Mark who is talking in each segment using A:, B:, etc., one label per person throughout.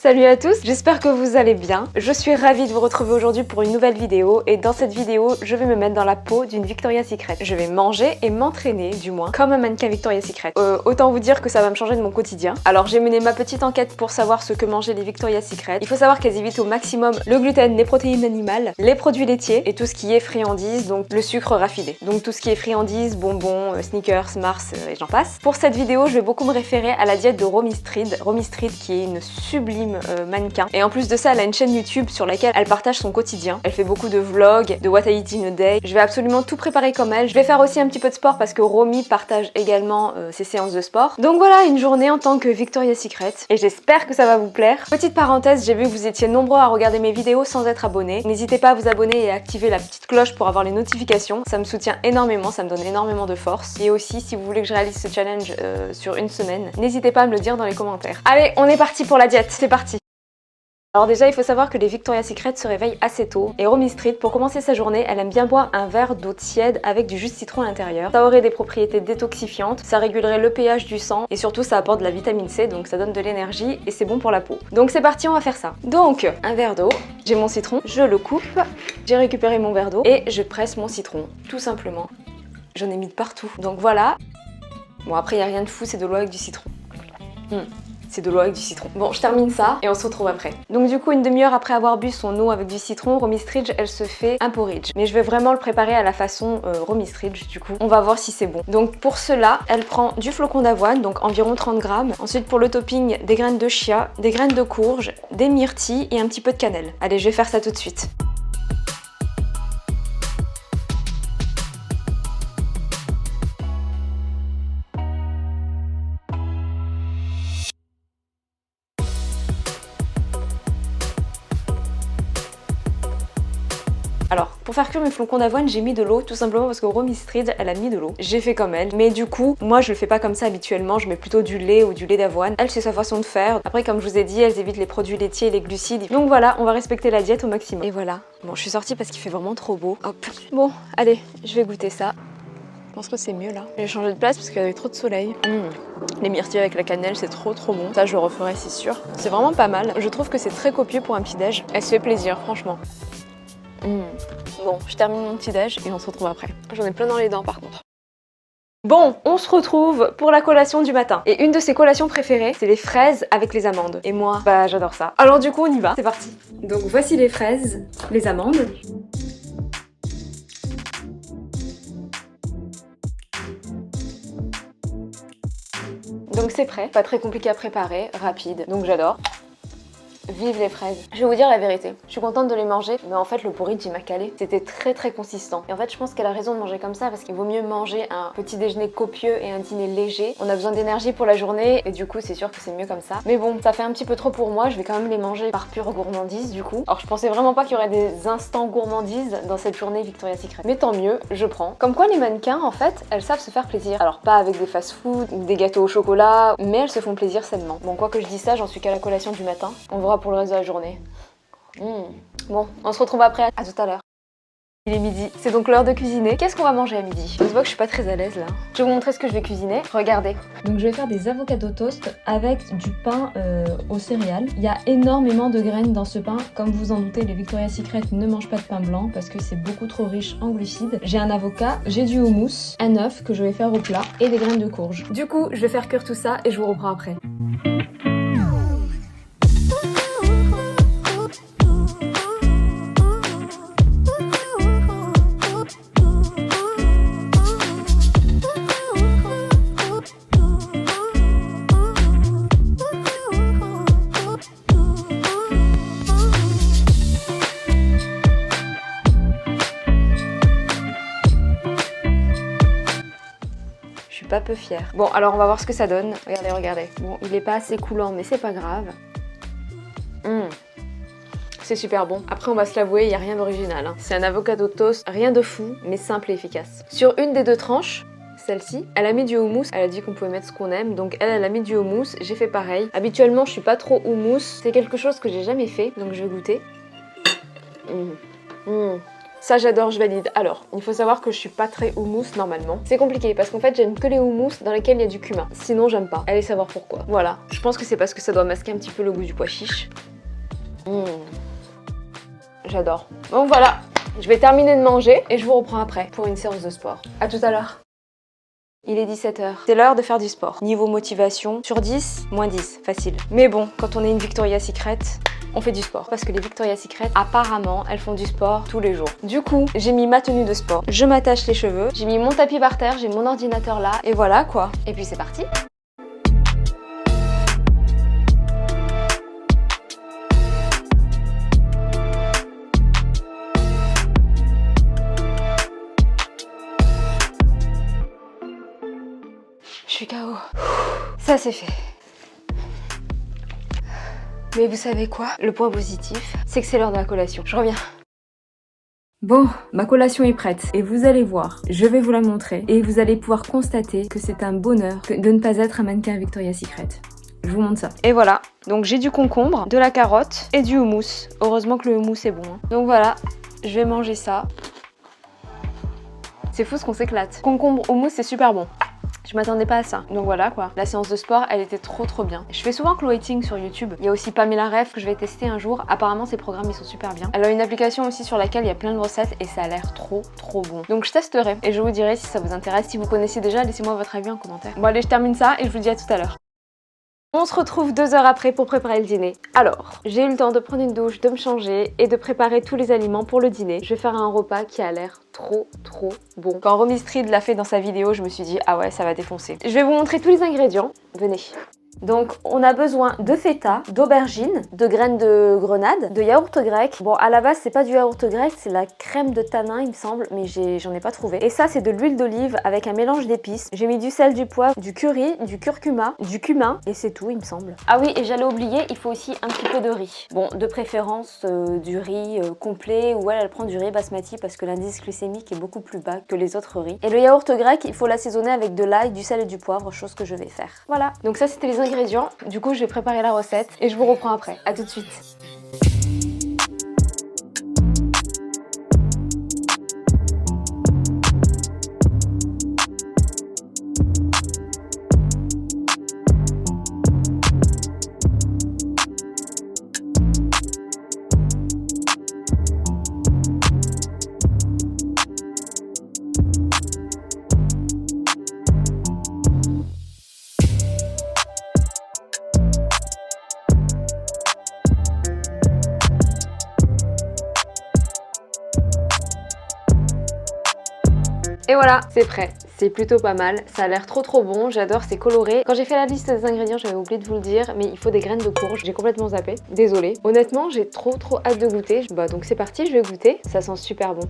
A: Salut à tous, j'espère que vous allez bien. Je suis ravie de vous retrouver aujourd'hui pour une nouvelle vidéo et dans cette vidéo, je vais me mettre dans la peau d'une Victoria's Secret. Je vais manger et m'entraîner, du moins, comme un mannequin Victoria's Secret. Autant vous dire que ça va me changer de mon quotidien. Alors j'ai mené ma petite enquête pour savoir ce que mangeaient les Victoria's Secret. Il faut savoir qu'elles évitent au maximum le gluten, les protéines animales, les produits laitiers et tout ce qui est friandises, donc le sucre raffiné. Donc tout ce qui est friandises, bonbons, sneakers, Mars et j'en passe. Pour cette vidéo, je vais beaucoup me référer à la diète de Romy Street. Romy Street qui est une sublime mannequin. Et en plus de ça, elle a une chaîne YouTube sur laquelle elle partage son quotidien. Elle fait beaucoup de vlogs, de what I eat in a day. Je vais absolument tout préparer comme elle. Je vais faire aussi un petit peu de sport parce que Romy partage également ses séances de sport. Donc voilà, une journée en tant que Victoria's Secret. Et j'espère que ça va vous plaire. Petite parenthèse, j'ai vu que vous étiez nombreux à regarder mes vidéos sans être abonnés. N'hésitez pas à vous abonner et à activer la petite cloche pour avoir les notifications. Ça me soutient énormément, ça me donne énormément de force. Et aussi, si vous voulez que je réalise ce challenge sur une semaine, n'hésitez pas à me le dire dans les commentaires. Allez, on est parti pour la diète, c'est parti. Alors déjà, il faut savoir que les Victoria's Secret se réveillent assez tôt. Et Romy Street, pour commencer sa journée, elle aime bien boire un verre d'eau tiède avec du jus de citron à l'intérieur. Ça aurait des propriétés détoxifiantes, ça régulerait le pH du sang et surtout ça apporte de la vitamine C, donc ça donne de l'énergie et c'est bon pour la peau. Donc c'est parti, on va faire ça. Donc, un verre d'eau, j'ai mon citron, je le coupe, j'ai récupéré mon verre d'eau et je presse mon citron, tout simplement. J'en ai mis de partout. Donc voilà. Bon, après, il n'y a rien de fou, c'est de l'eau avec du citron. C'est de l'eau avec du citron. Bon, je termine ça et on se retrouve après. Donc du coup, une demi-heure après avoir bu son eau avec du citron, Romy Street, elle se fait un porridge. Mais je vais vraiment le préparer à la façon Romy Street, du coup. On va voir si c'est bon. Donc pour cela, elle prend du flocon d'avoine, donc environ 30 grammes. Ensuite, pour le topping, des graines de chia, des graines de courge, des myrtilles et un petit peu de cannelle. Allez, je vais faire ça tout de suite. Alors, pour faire cuire mes flocons d'avoine, j'ai mis de l'eau, tout simplement parce que Romy Street, elle a mis de l'eau. J'ai fait comme elle, mais du coup, moi je le fais pas comme ça habituellement, je mets plutôt du lait ou du lait d'avoine. Elle, c'est sa façon de faire. Après, comme je vous ai dit, elles évitent les produits laitiers et les glucides. Donc voilà, on va respecter la diète au maximum. Et voilà. Bon, je suis sortie parce qu'il fait vraiment trop beau. Hop. Bon, allez, je vais goûter ça. Je pense que c'est mieux là. J'ai changé de place parce qu'il y avait trop de soleil. Les myrtilles avec la cannelle, c'est trop bon. Ça, je le referai, c'est sûr. C'est vraiment pas mal. Je trouve que c'est très copieux pour un petit déj. Elle se fait plaisir, franchement. Bon, je termine mon petit déj et on se retrouve après. J'en ai plein dans les dents par contre. Bon, on se retrouve pour la collation du matin. Et une de ses collations préférées, c'est les fraises avec les amandes. Et moi, bah j'adore ça. Alors du coup, on y va. C'est parti. Donc voici les fraises, les amandes. Donc c'est prêt, pas très compliqué à préparer, rapide, donc j'adore. Vive les fraises. Je vais vous dire la vérité, je suis contente de les manger, mais en fait le porridge il m'a calé. C'était très consistant. Et en fait je pense qu'elle a raison de manger comme ça parce qu'il vaut mieux manger un petit déjeuner copieux et un dîner léger. On a besoin d'énergie pour la journée et du coup c'est sûr que c'est mieux comme ça. Mais bon, ça fait un petit peu trop pour moi, je vais quand même les manger par pure gourmandise du coup. Alors je pensais vraiment pas qu'il y aurait des instants gourmandise dans cette journée Victoria's Secret. Mais tant mieux, je prends. Comme quoi les mannequins en fait, elles savent se faire plaisir. Alors pas avec des fast-food ou des gâteaux au chocolat, mais elles se font plaisir sainement. Bon, quoi que je dise ça, j'en suis qu'à la collation du matin. On verra pour le reste de la journée. Bon, on se retrouve après, à tout à l'heure. Il est midi, c'est donc l'heure de cuisiner. Qu'est-ce qu'on va manger à midi? Je vois que je suis pas très à l'aise là. Je vais vous montrer ce que je vais cuisiner. Regardez. Donc je vais faire des avocados toast avec du pain aux céréales. Il y a énormément de graines dans ce pain. Comme vous en doutez, les Victoria's Secret ne mangent pas de pain blanc parce que c'est beaucoup trop riche en glucides. J'ai un avocat, j'ai du houmous, un œuf que je vais faire au plat et des graines de courge. Du coup, je vais faire cuire tout ça et je vous reprends après. Pas peu fière. Bon, alors on va voir ce que ça donne. Regardez. Bon, il est pas assez coulant, mais c'est pas grave. C'est super bon. Après, on va se l'avouer, il n'y a rien d'original. C'est un avocado toast, rien de fou, mais simple et efficace. Sur une des deux tranches, celle-ci, elle a mis du houmous. Elle a dit qu'on pouvait mettre ce qu'on aime, donc elle a mis du houmous. J'ai fait pareil. Habituellement, je suis pas trop houmous. C'est quelque chose que j'ai jamais fait, donc je vais goûter. Ça j'adore, je valide. Alors, il faut savoir que je suis pas très houmous normalement. C'est compliqué parce qu'en fait j'aime que les houmous dans lesquels il y a du cumin. Sinon j'aime pas. Allez savoir pourquoi. Voilà, je pense que c'est parce que ça doit masquer un petit peu le goût du pois chiche. J'adore. Donc voilà, je vais terminer de manger et je vous reprends après pour une séance de sport. À tout à l'heure. Il est 17h. C'est l'heure de faire du sport. Niveau motivation, sur 10, moins 10, facile. Mais bon, quand on est une Victoria's Secret, on fait du sport. Parce que les Victoria's Secret, apparemment, elles font du sport tous les jours. Du coup, j'ai mis ma tenue de sport. Je m'attache les cheveux. J'ai mis mon tapis par terre, j'ai mon ordinateur là. Et voilà quoi. Et puis c'est parti. Je suis KO. Ça c'est fait. Mais vous savez quoi? Le point positif, c'est que c'est l'heure de la collation. Je reviens. Bon, ma collation est prête et vous allez voir, je vais vous la montrer et vous allez pouvoir constater que c'est un bonheur de ne pas être un mannequin Victoria's Secret. Je vous montre ça. Et voilà, donc j'ai du concombre, de la carotte et du houmous. Heureusement que le houmous est bon. Hein. Donc voilà, je vais manger ça. C'est fou ce qu'on s'éclate. Concombre, houmous, c'est super bon. Je m'attendais pas à ça. Donc voilà quoi. La séance de sport, elle était trop bien. Je fais souvent Chloé Ting sur YouTube. Il y a aussi Pamela Reif que je vais tester un jour. Apparemment, ces programmes, ils sont super bien. Elle a une application aussi sur laquelle il y a plein de recettes et ça a l'air trop bon. Donc je testerai et je vous dirai si ça vous intéresse. Si vous connaissez déjà, laissez-moi votre avis en commentaire. Bon allez, je termine ça et je vous dis à tout à l'heure. On se retrouve 2 heures après pour préparer le dîner. Alors, j'ai eu le temps de prendre une douche, de me changer et de préparer tous les aliments pour le dîner. Je vais faire un repas qui a l'air trop bon. Quand Romy Street l'a fait dans sa vidéo, je me suis dit ah ouais, ça va défoncer. Je vais vous montrer tous les ingrédients. Venez. Donc on a besoin de feta, d'aubergines, de graines de grenade, de yaourt grec. Bon à la base c'est pas du yaourt grec, c'est la crème de tanin il me semble, mais j'en ai pas trouvé. Et ça c'est de l'huile d'olive avec un mélange d'épices. J'ai mis du sel, du poivre, du curry, du curcuma, du cumin et c'est tout il me semble. Ah oui et j'allais oublier, il faut aussi un petit peu de riz. Bon de préférence du riz complet ou elle prend du riz basmati parce que l'indice glycémique est beaucoup plus bas que les autres riz. Et le yaourt grec il faut l'assaisonner avec de l'ail, du sel et du poivre, chose que je vais faire. Voilà, donc ça c'était les ingrédients. Du coup je vais préparer la recette et je vous reprends après. À tout de suite. Et voilà, c'est prêt. C'est plutôt pas mal. Ça a l'air trop bon. J'adore, c'est coloré. Quand j'ai fait la liste des ingrédients, j'avais oublié de vous le dire, mais il faut des graines de courge. J'ai complètement zappé. Désolée. Honnêtement, j'ai trop hâte de goûter. Bah donc c'est parti, je vais goûter. Ça sent super bon.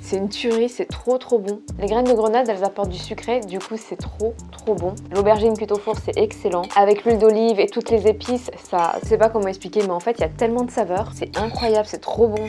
A: C'est une tuerie, c'est trop bon. Les graines de grenade, elles apportent du sucré, du coup c'est trop bon. L'aubergine cuite au four, c'est excellent. Avec l'huile d'olive et toutes les épices, ça, je sais pas comment expliquer, mais en fait il y a tellement de saveurs. C'est incroyable, c'est trop bon.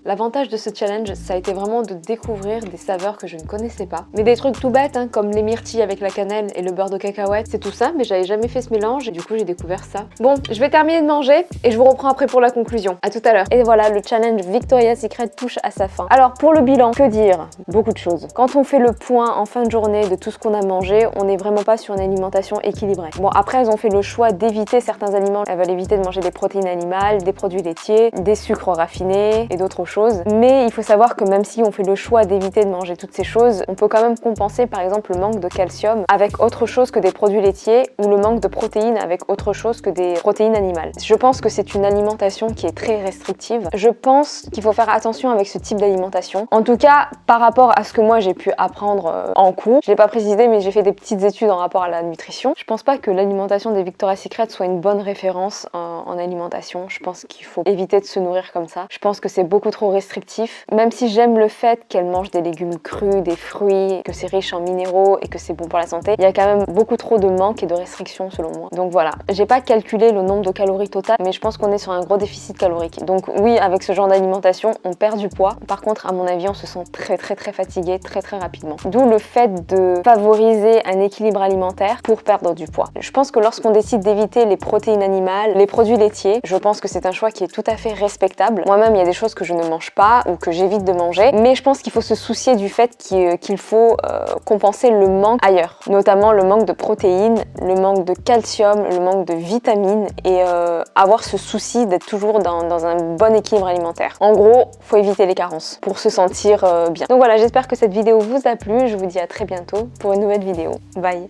A: L'avantage de ce challenge, ça a été vraiment de découvrir des saveurs que je ne connaissais pas. Mais des trucs tout bêtes, hein, comme les myrtilles avec la cannelle et le beurre de cacahuète, c'est tout ça, mais j'avais jamais fait ce mélange et du coup j'ai découvert ça. Bon, je vais terminer de manger et je vous reprends après pour la conclusion. À tout à l'heure. Et voilà, le challenge Victoria's Secret touche à sa fin. Alors pour le bilan, que dire? Beaucoup de choses. Quand on fait le point en fin de journée de tout ce qu'on a mangé, on n'est vraiment pas sur une alimentation équilibrée. Bon, après elles ont fait le choix d'éviter certains aliments. Elles veulent éviter de manger des protéines animales, des produits laitiers, des sucres raffinés et d'autres choses. Mais il faut savoir que même si on fait le choix d'éviter de manger toutes ces choses, on peut quand même compenser par exemple le manque de calcium avec autre chose que des produits laitiers ou le manque de protéines avec autre chose que des protéines animales. Je pense que c'est une alimentation qui est très restrictive. Je pense qu'il faut faire attention avec ce type d'alimentation. En tout cas, par rapport à ce que moi j'ai pu apprendre en cours, je l'ai pas précisé mais j'ai fait des petites études en rapport à la nutrition. Je pense pas que l'alimentation des Victoria's Secret soit une bonne référence en alimentation. Je pense qu'il faut éviter de se nourrir comme ça. Je pense que c'est beaucoup trop restrictif. Même si j'aime le fait qu'elle mange des légumes crus, des fruits, que c'est riche en minéraux et que c'est bon pour la santé, il y a quand même beaucoup trop de manques et de restrictions selon moi. Donc voilà, j'ai pas calculé le nombre de calories totales, mais je pense qu'on est sur un gros déficit calorique. Donc oui, avec ce genre d'alimentation, on perd du poids. Par contre, à mon avis, on se sent très fatigué très rapidement. D'où le fait de favoriser un équilibre alimentaire pour perdre du poids. Je pense que lorsqu'on décide d'éviter les protéines animales, les produits laitiers, je pense que c'est un choix qui est tout à fait respectable. Moi-même, il y a des choses que je ne mange pas ou que j'évite de manger, mais je pense qu'il faut se soucier du fait qu'il faut compenser le manque ailleurs, notamment le manque de protéines, le manque de calcium, le manque de vitamines et avoir ce souci d'être toujours dans un bon équilibre alimentaire. En gros, faut éviter les carences pour se sentir bien. Donc voilà, j'espère que cette vidéo vous a plu, je vous dis à très bientôt pour une nouvelle vidéo. Bye!